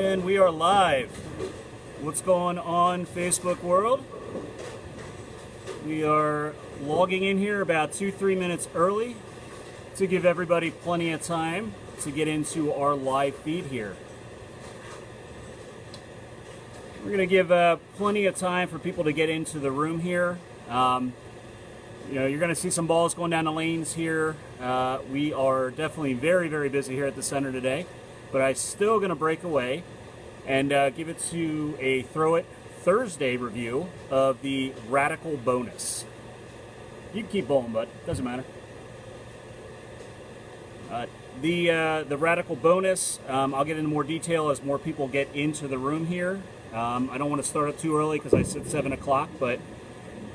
And we are live. What's going on, Facebook world? We are logging in here about 2-3 minutes early to give everybody plenty of time to get into our live feed here. We're going to give plenty of time for people to get into the room here. You know, you're going to see some balls going down the lanes here. We are definitely very, very busy here at the center today, but I'm still going to break away and give it to a Throw It Thursday review of the Radical Bonus. You can keep bowling, bud. Doesn't matter. The Radical Bonus, I'll get into more detail as more people get into the room here. I don't want to start it too early because I said 7 o'clock, but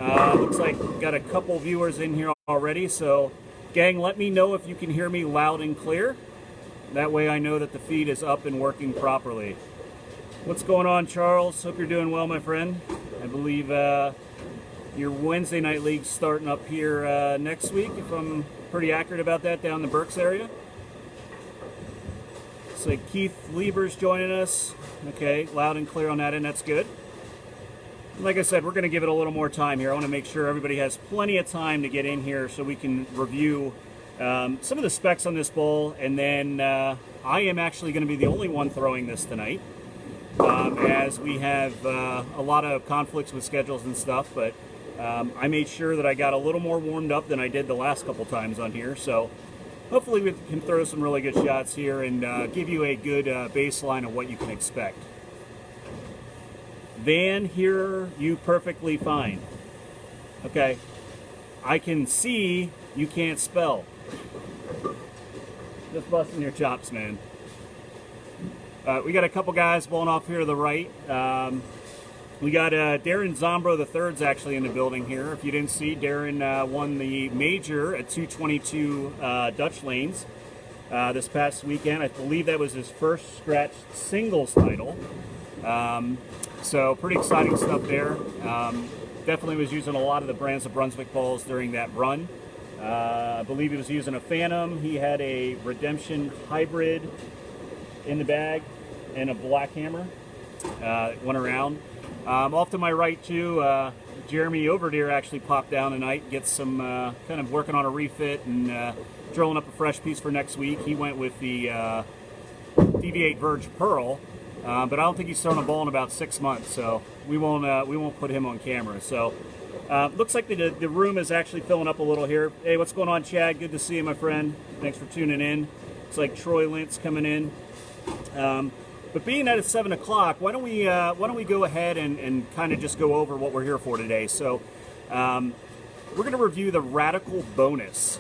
looks like we've got a couple viewers in here already. So, gang, let me know if you can hear me loud and clear. That way I know that the feed is up and working properly. What's going on, Charles? Hope you're doing well, my friend. I believe your Wednesday night league's starting up here next week, if I'm pretty accurate about that, down in the Berks area. Looks like Keith Lieber's joining us. Okay, loud and clear on that end, that's good. Like I said, we're going to give it a little more time here. I want to make sure everybody has plenty of time to get in here so we can review some of the specs on this bowl, and then I am actually going to be the only one throwing this tonight, as we have a lot of conflicts with schedules and stuff, but I made sure that I got a little more warmed up than I did the last couple times on here, so hopefully we can throw some really good shots here and give you a good baseline of what you can expect. Van, hear you perfectly fine. Okay, I can see you can't spell. Just busting your chops, man. We got a couple guys bowling off here to the right. We got Darren Zombro III's actually in the building here. If you didn't see, Darren won the major at 222 Dutch lanes this past weekend. I believe that was his first scratch singles title. So pretty exciting stuff there. Definitely was using a lot of the Brands of Brunswick balls during that run. I believe he was using a Phantom. He had a Redemption Hybrid in the bag and a Black Hammer. Went around. Off to my right too, Jeremy Overdeer actually popped down tonight, gets some kind of working on a refit and drilling up a fresh piece for next week. He went with the DV8 Verge Pearl. But I don't think he's thrown a ball in about 6 months, so we won't put him on camera. So looks like the room is actually filling up a little here. Hey, what's going on, Chad? Good to see you, my friend. Thanks for tuning in. It's like Troy Lintz coming in. But being that it's 7 o'clock, why don't we go ahead and kind of just go over what we're here for today? So we're going to review the Radical Bonus.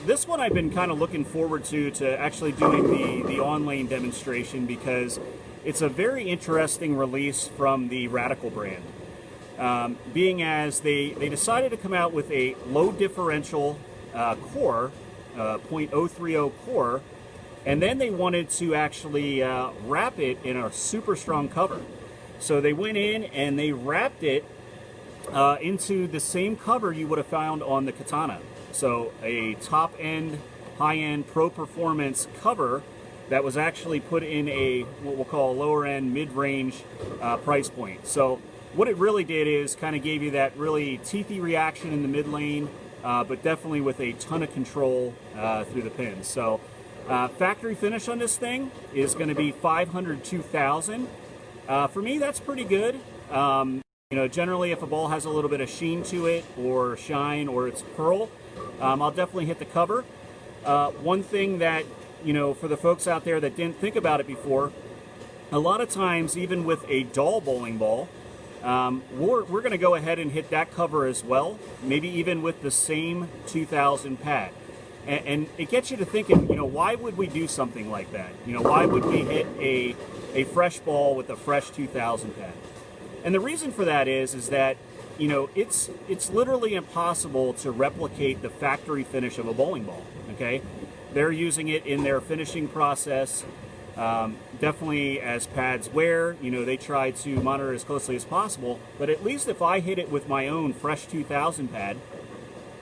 This one I've been kind of looking forward to actually doing the on-lane demonstration because it's a very interesting release from the Radical brand. Being as they decided to come out with a low differential core, 0.030 core, and then they wanted to actually wrap it in a super strong cover. So they went in and they wrapped it into the same cover you would have found on the Katana. So a top-end, high-end pro performance cover that was actually put in a what we'll call a lower-end, mid-range price point. So what it really did is kind of gave you that really teethy reaction in the mid lane, but definitely with a ton of control through the pins. So factory finish on this thing is going to be 502,000. For me, that's pretty good. You know, generally if a ball has a little bit of sheen to it or shine or it's pearl, I'll definitely hit the cover. One thing that, you know, for the folks out there that didn't think about it before, a lot of times even with a dull bowling ball, we're going to go ahead and hit that cover as well, maybe even with the same 2000 pad. And it gets you to thinking, you know, why would we do something like that? You know, why would we hit a fresh ball with a fresh 2000 pad? And the reason for that is that, you know, it's literally impossible to replicate the factory finish of a bowling ball, okay? They're using it in their finishing process. Definitely as pads wear, you know, they try to monitor as closely as possible, but at least if I hit it with my own fresh 2000 pad,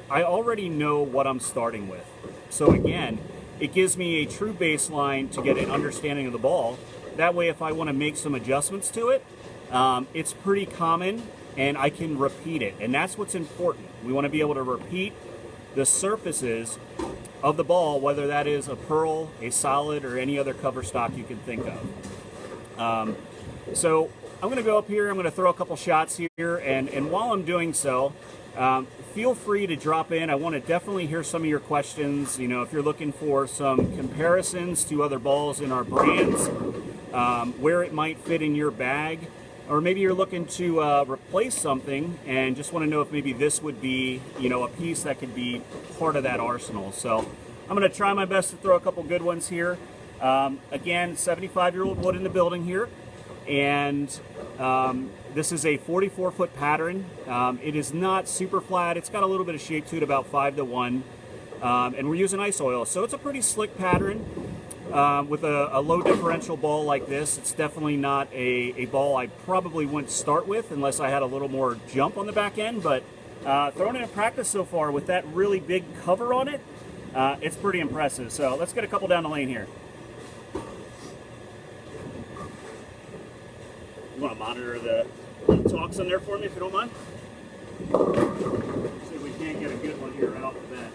I already know what I'm starting with. So again, it gives me a true baseline to get an understanding of the ball, That way, if I want to make some adjustments to it, it's pretty common and I can repeat it. And that's what's important. We want to be able to repeat the surfaces of the ball, whether that is a pearl, a solid, or any other cover stock you can think of. So I'm going to go up here, I'm going to throw a couple shots here, and while I'm doing so, feel free to drop in. I want to definitely hear some of your questions. You know, if you're looking for some comparisons to other balls in our brands, where it might fit in your bag, or maybe you're looking to replace something and just want to know if maybe this would be, you know, a piece that could be part of that arsenal. So I'm going to try my best to throw a couple good ones here. Again, 75-year-old wood in the building here, and this is a 44-foot pattern. It is not super flat. It's got a little bit of shape to it, about 5-to-1, and we're using ice oil, so it's a pretty slick pattern. With a low differential ball like this, it's definitely not a ball I probably wouldn't start with unless I had a little more jump on the back end, but throwing it in practice so far with that really big cover on it, it's pretty impressive. So let's get a couple down the lane here. You want to monitor the talks on there for me if you don't mind? See if we can't get a good one here right off the bat.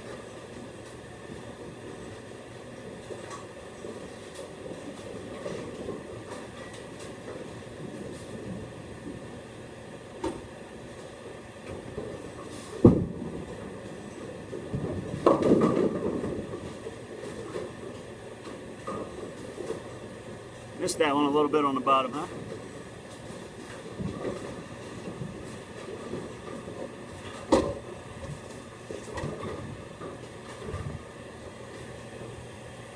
Missed that one a little bit on the bottom, huh?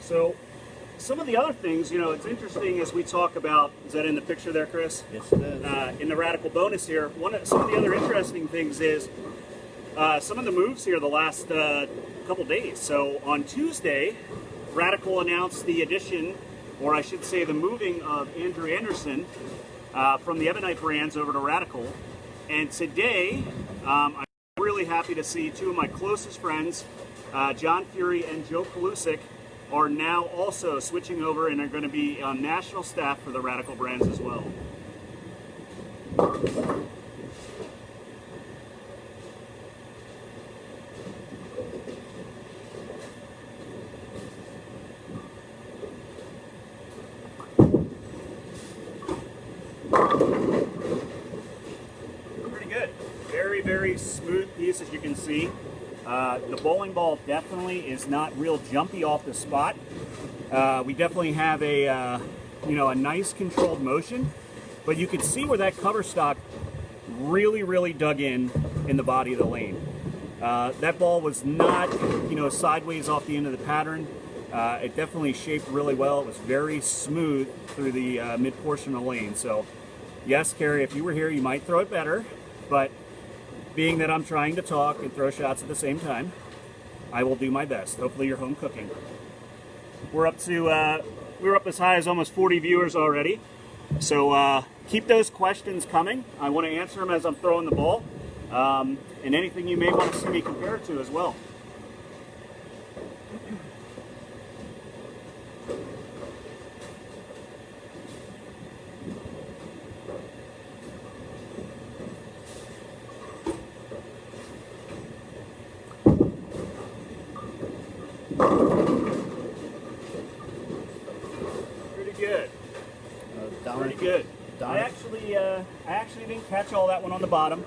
So some of the other things, you know, it's interesting as we talk about, is that in the picture there, Chris? Yes, it is. In the Radical bonus here, some of the other interesting things is some of the moves here the last couple days. So on Tuesday, Radical announced the addition, or I should say the moving of Andrew Anderson from the Ebonite brands over to Radical. And today, I'm really happy to see two of my closest friends, John Fury and Joe Palusic, are now also switching over and are going to be on national staff for the Radical brands as well. Pretty good. Very, very smooth piece, as you can see. The bowling ball definitely is not real jumpy off the spot. We definitely have a a nice controlled motion, but you can see where that cover stock really dug in the body of the lane. That ball was not sideways off the end of the pattern. It definitely shaped really well. It was very smooth through the mid portion of the lane. So yes, Carrie, if you were here, you might throw it better, but being that I'm trying to talk and throw shots at the same time, I will do my best. Hopefully you're home cooking. We're up to, we're up as high as almost 40 viewers already. So keep those questions coming. I want to answer them as I'm throwing the ball. And anything you may want to see me compare it to as well. Pretty good. Pretty good. I actually didn't catch all that one on the bottom.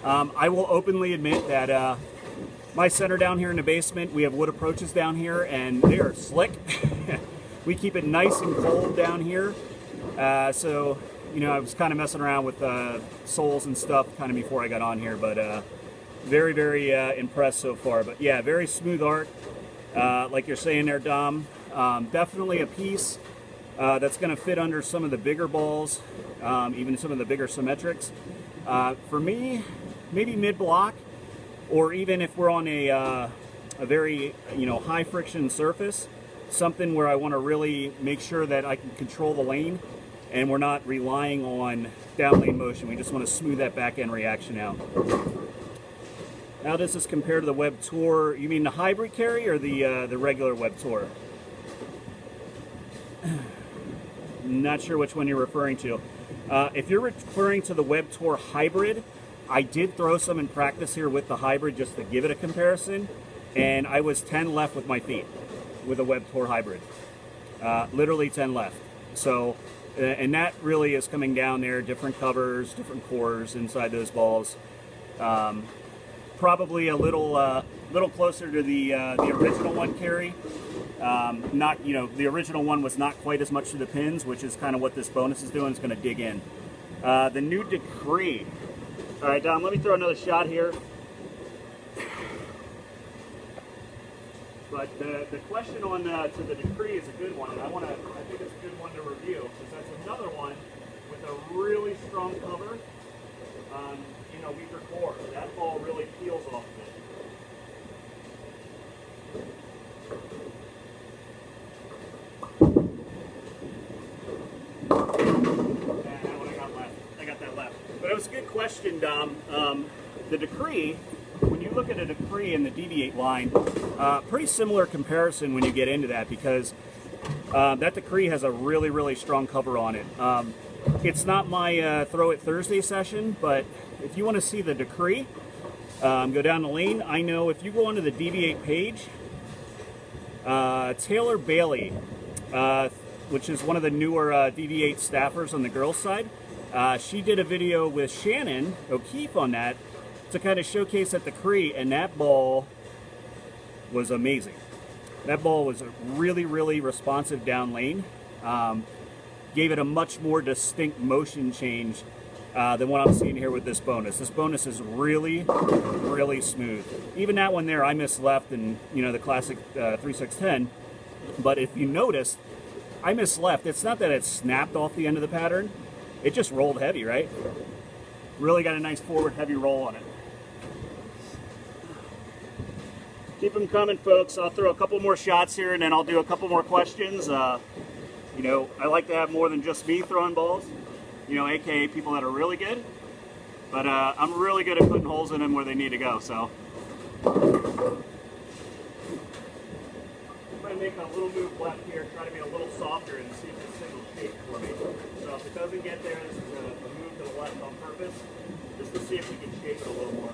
I will openly admit that my center down here in the basement, we have wood approaches down here, and they are slick. We keep it nice and cold down here. So, I was kind of messing around with soles and stuff kind of before I got on here, but very, very impressed so far. But yeah, very smooth art. Like you're saying there, Dom. Definitely a piece that's going to fit under some of the bigger balls, even some of the bigger symmetrics. For me, maybe mid-block, or even if we're on a very high friction surface, something where I want to really make sure that I can control the lane and we're not relying on down lane motion. We just want to smooth that back end reaction out. How does this compare to the Web Tour? You mean the hybrid carry or the regular Web Tour? Not sure which one you're referring to. If you're referring to the Web Tour Hybrid, I did throw some in practice here with the Hybrid just to give it a comparison, and I was 10 left with my feet with a Web Tour Hybrid. Literally 10 left. So, and that really is coming down there, different covers, different cores inside those balls. Probably a little closer to the original one, Carrie. Not, you know, the original one was not quite as much to the pins, which is kind of what this bonus is doing. It's going to dig in. The new Decree. All right, Dom, let me throw another shot here. But the question on to the Decree is a good one, and I think it's a good one to review, because that's another one with a really strong cover on, you know, weaker core. That ball really peels off of it. I got that left. But it was a good question, Dom. The Decree, when you look at a Decree in the Deviate line, pretty similar comparison when you get into that, because that Decree has a really, really strong cover on it. It's not my Throw It Thursday session, but if you want to see the Decree, go down the lane. I know if you go onto the Deviate page, Taylor Bailey, which is one of the newer Deviate staffers on the girls' side, she did a video with Shannon O'Keefe on that to kind of showcase that Decree, and that ball was amazing. That ball was really, really responsive down lane. Gave it a much more distinct motion change than what I'm seeing here with this bonus. This bonus is really, really smooth. Even that one there, I missed left in, you know, the classic 3-6-10. But if you notice, I missed left. It's not that it snapped off the end of the pattern. It just rolled heavy, right? Really got a nice forward heavy roll on it. Keep them coming, folks. I'll throw a couple more shots here, and then I'll do a couple more questions. You know, I like to have more than just me throwing balls, you know, aka people that are really good. But I'm really good at putting holes in them where they need to go, so. I'm going to make a little move left here, try to be a little softer and see if this thing will shape for me. So if it doesn't get there, this is a move to the left on purpose, just to see if we can shape it a little more.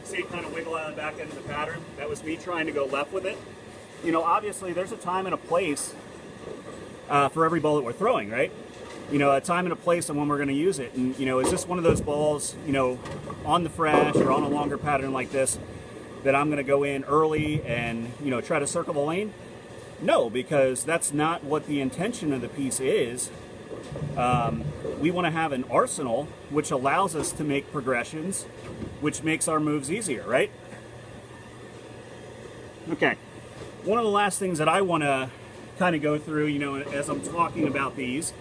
See it kind of wiggle out of the back end of the pattern. That was me trying to go left with it. You know, obviously there's a time and a place for every ball that we're throwing, right? You know, a time and a place on when we're going to use it. And, you know, is this one of those balls, you know, on the fresh or on a longer pattern like this that I'm going to go in early and, you know, try to circle the lane? No, because that's not what the intention of the piece is. We want to have an arsenal which allows us to make progressions, which makes our moves easier, right? Okay. One of the last things that I want to kind of go through, you know, as I'm talking about these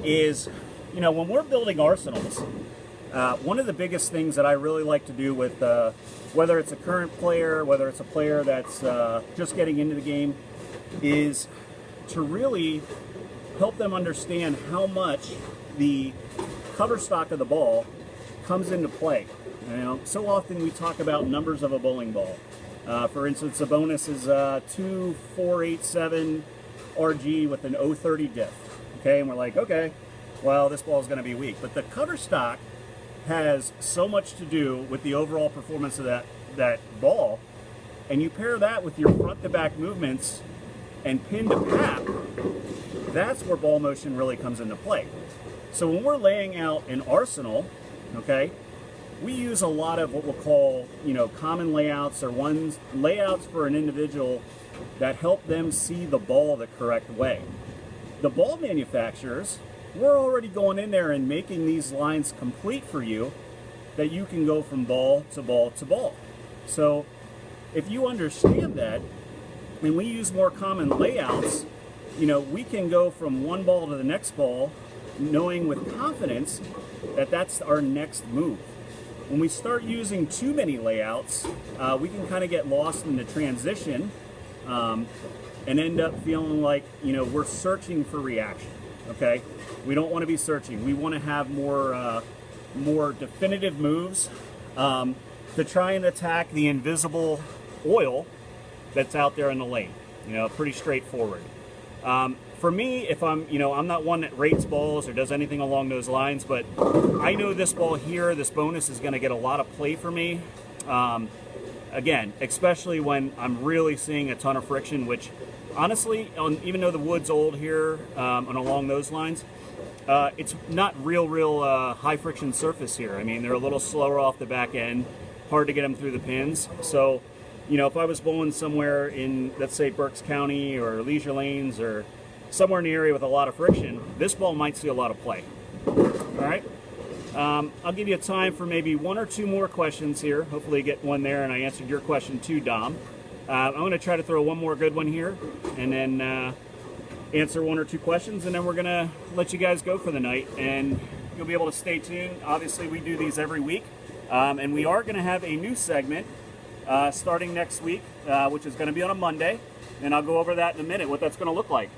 is, you know, when we're building arsenals, one of the biggest things that I really like to do with, whether it's a current player, whether it's a player that's just getting into the game, is to really help them understand how much the cover stock of the ball comes into play. You know, so often we talk about numbers of a bowling ball. For instance, a bonus is 2.487 RG with an 0.30 diff. Okay, and we're like, okay, well, this ball is going to be weak. But the cover stock has so much to do with the overall performance of that ball, and you pair that with your front to back movements and pin to pap, that's where ball motion really comes into play. So when we're laying out an arsenal, okay, we use a lot of what we'll call, you know, common layouts or layouts for an individual that help them see the ball the correct way. The ball manufacturers, we're already going in there and making these lines complete for you that you can go from ball to ball to ball. So if you understand that, and we use more common layouts, you know, we can go from one ball to the next ball knowing with confidence that that's our next move. When we start using too many layouts, we can kind of get lost in the transition and end up feeling like, you know, we're searching for reaction, okay? We don't want to be searching. We want to have more definitive moves. to try and attack the invisible oil that's out there in the lane. You know, pretty straightforward. For me, if I'm not one that rates balls or does anything along those lines, but I know this ball here, this bonus is going to get a lot of play for me. Again, especially when I'm really seeing a ton of friction, which honestly, even though the wood's old here and along those lines, it's not real high friction surface here. I mean, they're a little slower off the back end, hard to get them through the pins. So, you know, if I was bowling somewhere in, let's say, Berks County or Leisure Lanes or somewhere in the area with a lot of friction, this ball might see a lot of play. All right. I'll give you time for maybe one or two more questions here. Hopefully you get one there and I answered your question too, Dom. I'm going to try to throw one more good one here and then answer one or two questions, and then we're going to let you guys go for the night, and you'll be able to stay tuned. Obviously, we do these every week, and we are going to have a new segment starting next week, which is going to be on a Monday, and I'll go over that in a minute, what that's going to look like.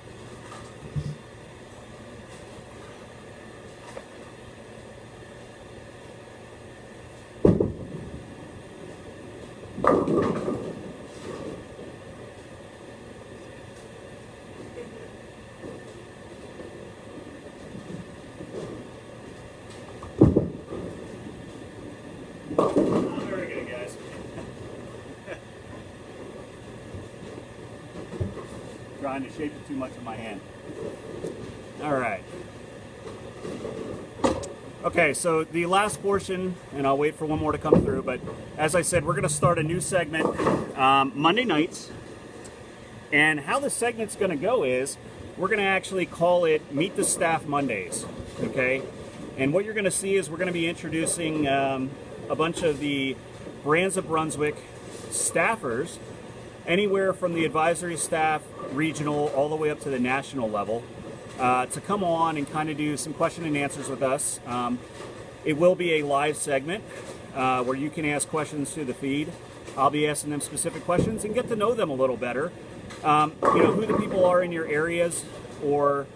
Very good, guys. Trying to shape it too much in my hand. All right. Okay, so the last portion, and I'll wait for one more to come through, but as I said, we're going to start a new segment Monday nights. And how the segment's going to go is we're going to actually call it Meet the Staff Mondays, okay? And what you're going to see is we're going to be introducing a bunch of the Brands of Brunswick staffers, anywhere from the advisory staff, regional, all the way up to the national level, to come on and kind of do some question and answers with us. It will be a live segment where you can ask questions through the feed. I'll be asking them specific questions and get to know them a little better. You know, who the people are in your areas, or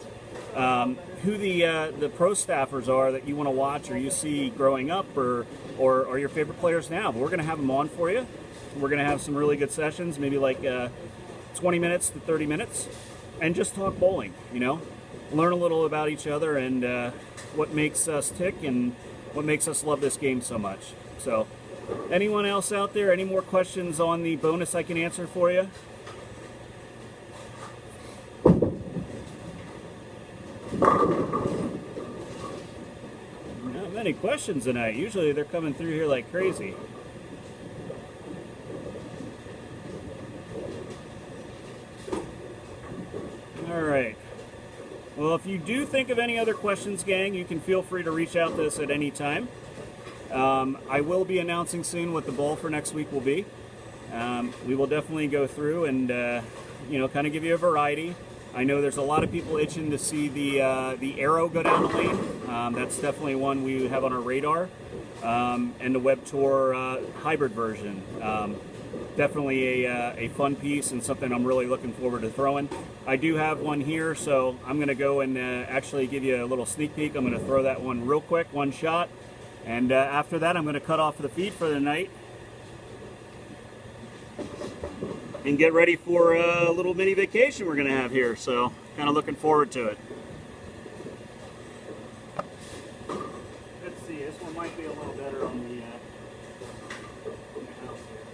who the pro staffers are that you want to watch or you see growing up, or your favorite players now. But we're going to have them on for you. We're going to have some really good sessions, maybe like 20 minutes to 30 minutes, and just talk bowling, you know. Learn a little about each other and what makes us tick and what makes us love this game so much. So, anyone else out there, any more questions on the bonus I can answer for you? Not many questions tonight. Usually they're coming through here like crazy. All right. Well, if you do think of any other questions, gang, you can feel free to reach out to us at any time. I will be announcing soon what the bowl for next week will be. We will definitely go through and you know, kind of give you a variety. I know there's a lot of people itching to see the Arrow go down the lane. That's definitely one we have on our radar, and the Web Tour hybrid version. Definitely a fun piece and something I'm really looking forward to throwing. I do have one here, so I'm going to go and actually give you a little sneak peek. I'm going to throw that one real quick, one shot, and after that I'm going to cut off the feed for the night and get ready for a little mini vacation we're going to have here, so kind of looking forward to it. Let's see, this one might be a little better on the house here.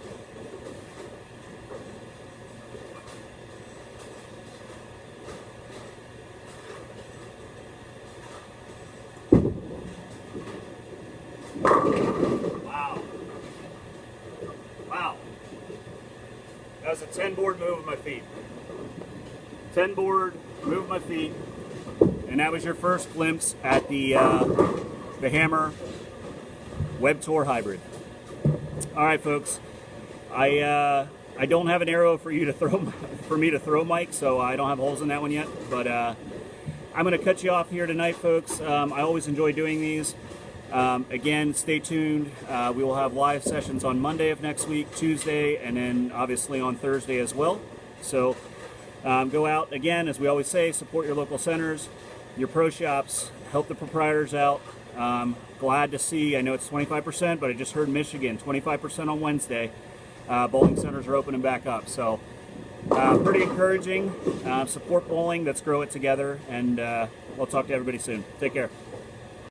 Wow. Wow. That was a 10 board move with my feet. 10 board, move with my feet. And that was your first glimpse at the Hammer Web Tour Hybrid. All right, folks. I don't have an arrow for you to throw, for me to throw, Mike, so I don't have holes in that one yet. But I'm going to cut you off here tonight, folks. I always enjoy doing these. Again, stay tuned. We will have live sessions on Monday of next week, Tuesday, and then obviously on Thursday as well. So go out, again, as we always say, support your local centers, your pro shops, help the proprietors out. Glad to see, I know it's 25%, but I just heard Michigan, 25% on Wednesday. Bowling centers are opening back up. So pretty encouraging. Support bowling. Let's grow it together. And we'll talk to everybody soon. Take care.